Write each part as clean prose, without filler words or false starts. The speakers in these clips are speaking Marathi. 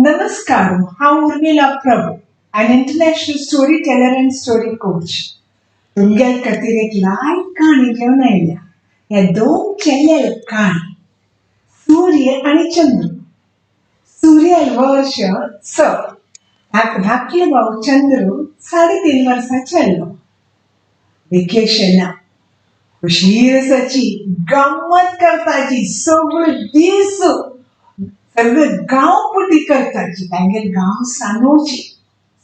Namaskaram, I'm Urmila Prabhu, an international storyteller and story coach. तुमगेल खातीर एक लायक काणी घेवन आयल्या. ह्या दोन चेल्ले काणी सूर्य आणि चंद्र. सूर्य वर्ष स धाकले भाऊ चंद्र 3.5 वर्षाचे आसलो. वेकेशन खुशी आसाची, गंमत करपाची, सगळे दीस सगळं गांव पुटी करताची. तांगेर गांव सांडोवची,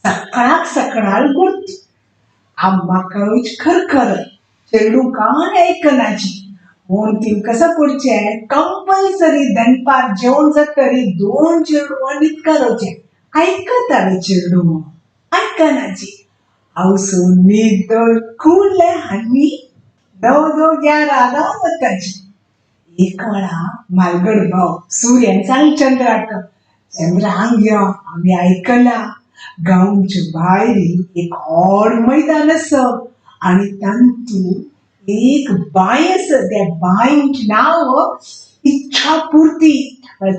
सकाळाक सकाळ गुर्त आम्मा कळूच खरखर चेडू कान आयकनाची. म्हूण ती कसं करचें, कंपल्सरी दनपार जेवण जातरी 2 चेडूं न्हीद काडोवचे. आयकताले चेडू आयकनाची. हावसून न्हीद कुडले आनी 9-11 जावन वताची. एक वेळा मालगड भाव सूर्यान सांग चंद्राक, चंद्र हांग यो, आमी आयकला गांवच्या भायर एक व्हड मैदान आसा आनी तातूंत एक बांय आसा. त्या बांयचें नांव इच्छापुर्ती.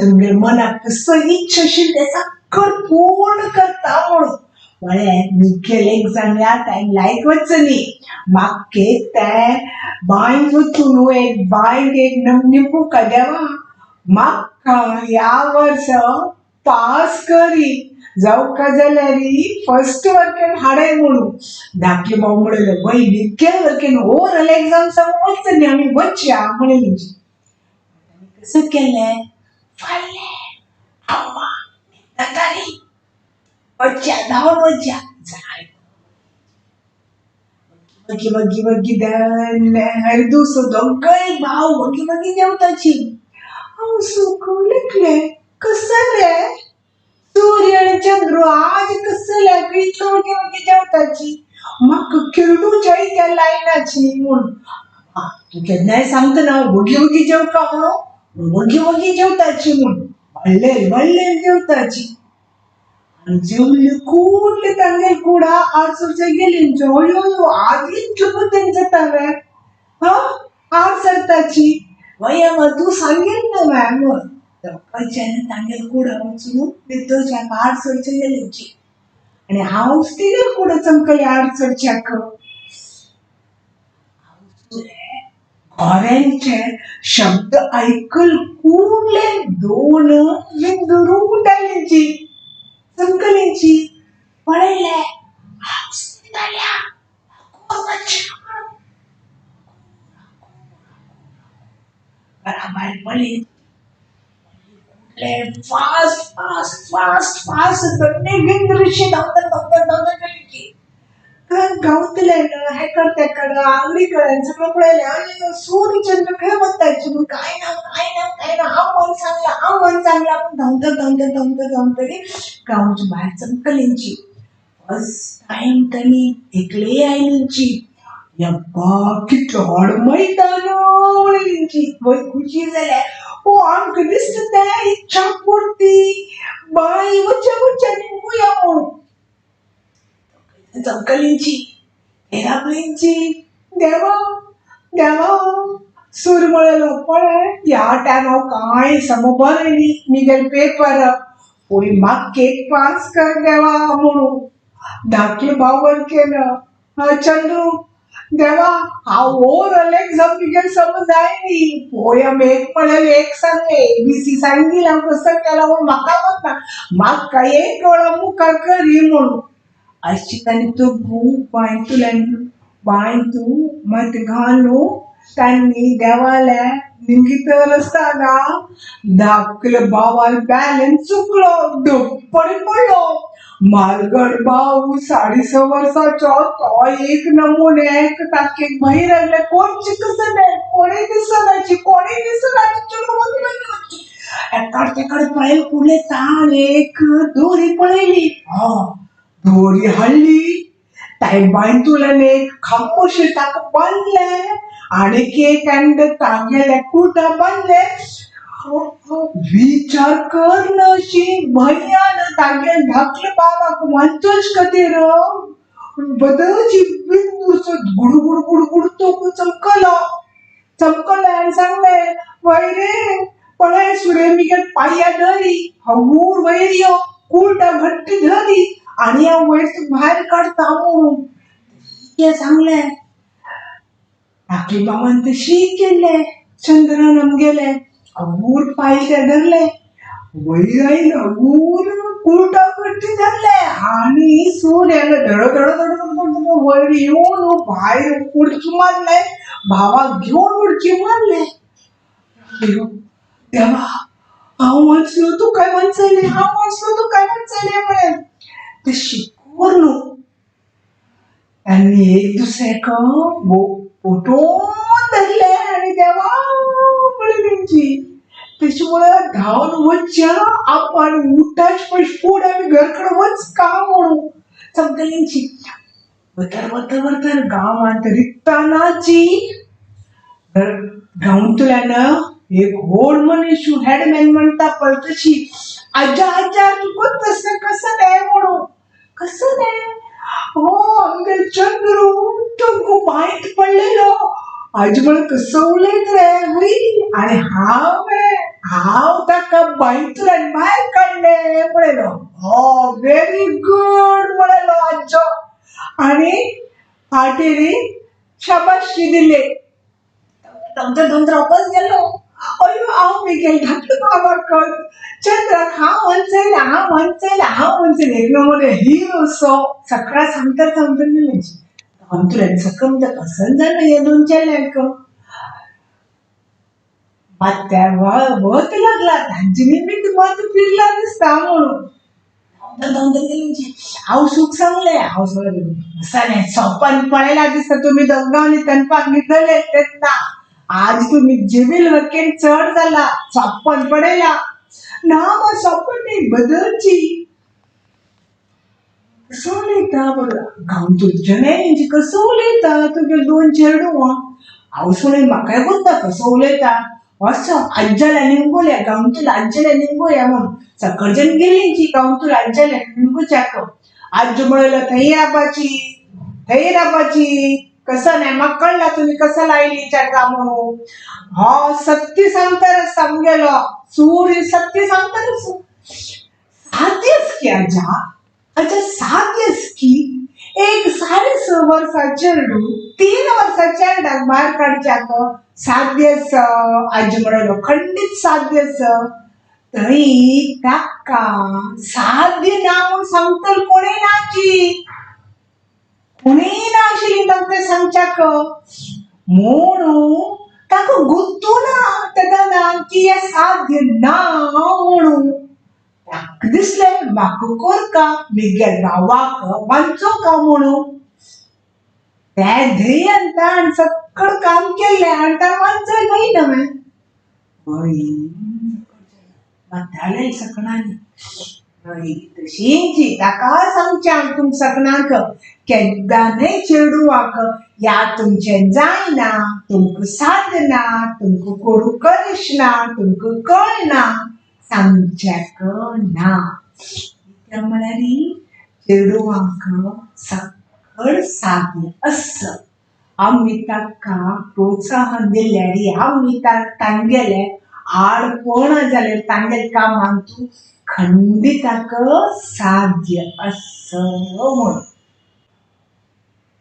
तुमगे मनाक कसली इच्छा आशिल्ली तें सगळें पूर्ण करता म्हणून. म्हळ्यार मुखेल एग्जाम ह्या टायमलायक वचनी. म्हाका एक ते बांयत वचून एक बांयक एक निंबूक देवा म्हाका ह्या वर्सा पास करी, जावका जाल्यार फर्स्ट वर्केन हाडय म्हणून. धाकले भाऊ म्हणले, बाई मुखेल वर्केन ओवरऑल एग्जाम सांगून वचनी, आमी वचया म्हणली. कसं केलें, फाल्यां आम्मा जाताली वचया, धांवून वचया. वगी वगी वगी हरदू दोगय भाव वगी वगी जेवताची. हांव सुकून कसं रे सूर्य आणि चंद्र आज कसं इतलं वगी वगी जेवताची. म्हाका खेळूच्या त्या लायनाची म्हूण. तू केन्नाय सांगता ना वगी वगी जेवका म्हणून, वगी वगी जेवताची म्हूण. व्हडले व्हडले जेवताची. जेवले कुडले तांगेर कुडा आडसरचे गेली. जयो आदीच चुकून जाताले. आड सरताची. वया तू सांगेल ना मॅम तांगेर कुडा वचून भितरच्या आडसरचे गेलीची. आणि हांव तिगेर कुडा चमकले आडसरच्याक. घोड्यांचे शब्द आयकल कुडले 2 विंदुरू उडालीची चमकलीची. पळयले बराबर पळयत फास्ट फास्ट फास्ट फास्ट विंदुरूशी धांवता गेलीची. गावतले हे करते आंगडी कळ्यान सगळं पळयलें. आनी सूर्य चंद्र खंय वताची म्हूण काय ना काय ना काय ना हांव मन सांगला पूण धांवतरी गांवच्या भायर चमकलींची. फर्स्ट टायम तांणी एकले आयलींची. यब्बा कितलो व्हड मैदान म्हणलींची. वय खुशी जाल्या. आमकां दिसता तें इच्छापुर्ती बाय वचया निंबूया म्हणून. चमकलींची हेरापलींची. देवा देवा सूर म्हळेलो, पळय ह्या टायमार कांय समोबर न्ही निगेल पेपर. पूण म्हाका एक पास कर देवा म्हणून. धाकले भाव केलं, चंद्रू देवा हांव ओवरऑल एग्जाम निगेल समज जायनी. पोयम एक पळयले एक सांगले, ABC सांगितली हांव कसं केला म्हूण म्हाका वता. म्हाका एक वेळा मुखार करी म्हणून. अशी तांणी तो बूक बांयतू मत घालू तांणी देवाले निंगितर आसतना धाकले भावाल बॅलन्स चुकलो, धप्पड पडलो. मालगड भाव 6.5 वर्साचो तो एक नमुन्याक ताकेक भायर लागले. कोण चिकसले, कोणी दिसनाची चलो एकाड पळयले कुडले ताण एक दोरी पळयली. दोरी हाडली. ताई बांयतुल्यान एक खामोशी ताका बांदले. आनीक एक एंड तांगेले कुटा बांदले. विचार कर ना अशी भयान तांगे धाकले बाबाक वांचोच खातीर बदलची बिंदूचो गुडगुड गुडगुड तो चमकलो आनी सांगले, वय रे पळय सुरे मिगे पाया धरी हवूर वयर यो. कुर्ता घट्टी धरली आणि या वयर भायर काढता म्हणून ते सांगले राखी बाबान तशी केले चंद्रन गेले अगूर पायल्या धरले वयर आईला अगूर कुर्ता घट्टी धरले आणि सूर्याला धड धड धड धड वयर येऊन भायर उडकी मारले भावाक घेऊन उडकी मारले देवा हांव वाचलो तू काय वाचले हांव वाचलो तू काय वाचले म्हणे तशी करून त्यांनी एक दुसऱ्याक पोटोन धरले आणि देवा पडलींची त्याच्यामुळे धावून वचच्या आपण उठाच फूड आम्ही घरकडे वच का म्हणू सगळ्यांची वतर वतर वतर गावात रिक्तानाची गावतल्यानं एक व्हड मनीस हेडमॅन म्हणता पण तशी आजा आजा तू तसं कसं नाही म्हणू कसं नाही हो आमगे चंद्रू तुमको माहित पडलेलो आज मला कसं उलयत रे हुई आणि हाव ताका बाईतल्यान भायर काडले म्हणलो हो व्हेरी गुड म्हणलो आजो आणि फाटेरी शाबासकी दिले नंतर नंतर वापस गेलो अयो हांव बेगीन धाकलो बाबा चंद्राक हांव म्हणचेले एक नंबर हिरो सो सकाळ सांगता सांगता गेले अंतुल्यान सकम म्हणजे पसंत जाणं हे दोन चेल्यांक मात त्या वत लागला तांची बी मात फिरला दिसता म्हणून धांवता गेले हांव सूख सांगले हांव सांगले सोपान पळयला दिसता तुम्ही दोगांनी तनपाक न्हिदले तेन्ना आज तुम्ही जिबील वकेन चढ जाला सोप्पन पडयला ना मग सोप्पन नाही बदलची कसं उलयता बरं गांव तुझ्या नाही कसं उलयता तुगे दोन चेडू हांव सुणेन म्हाकाय कोत्ता कसं उलयता असो आज्जाल्या निंगोल्या गांवतून आज्जाल्या निंगोया म्हणून सकळच्यान गेलींची गांवतून आज्जाल्या निंगोच्याक आज्ज म्हणलं थंय रावपाची कसं नाही मग कळला तुम्ही कसं लायली चर्चा म्हणून हो सत्य सांगताना समगेलो सूर्य सत्य सांगताना साध्यच की आजा 7 की एक 6.5 वर्षा चेडू 3 वर्षा चेडाक भायर काडच्याक साध्यच आज म्हणलो खंडीत साध्यच तरी ताका साध्य ना म्हणून सांगतल कोणी नाची कोणी ना आशिल्ली तांकां सांगच्याक म्हणून ताका गुंतू ना तेन्ना की हें साध्य ना म्हणून ताका दिसलें म्हाका करता म्हगे भावाक वांचो का म्हणून ते ध्येयान ताण सक्कळ काम केलें आनी ताणें वांचोय खंय नवें बताले सकणांनी तशींची ताका सांगच्या तुम सकणांक केन्ना न्हय चेडूआक या तुमचें जायना तुमकां साधना तुमकां करूं करिश्ना तुमकां कळना सांगच्याक ना म्हळ्यार चेडूआक सकळ साध्य आसता आमी ताका प्रोत्साहन दिल्यार आमी तांगेले आडपण जाल्यार तांगेले कामाक तूं खंडीत साध्य म्हणून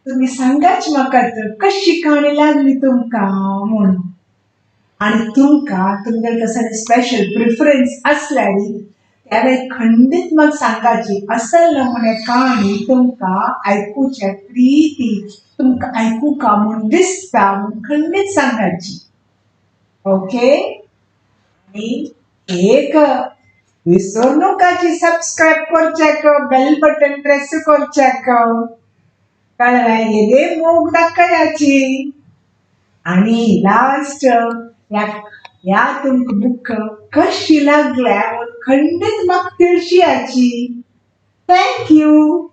तुम्ही सांगाच म्हाका कशी काणी लागली तुमकां म्हणून आणि तुमकां तुमगेले कसं स्पेशल प्रिफरन्स असल्यार त्यावेळी खंडीत म्हाका सांगाची असल नमुने काणी तुमकां आयकुचे प्रीती तुमकां आयकुका म्हूण दिसता म्हूण खंडीत सांगाची ओके आणि एक विसरनूकाची सबस्क्राईब करचेक बेल बटन प्रेस करचेक कळ्ळें येदे मोग दाखयाची आणि लास्ट या तुमकां बुक कशी लागल्या खंडीत म्हाका तिळशियाची थँक यू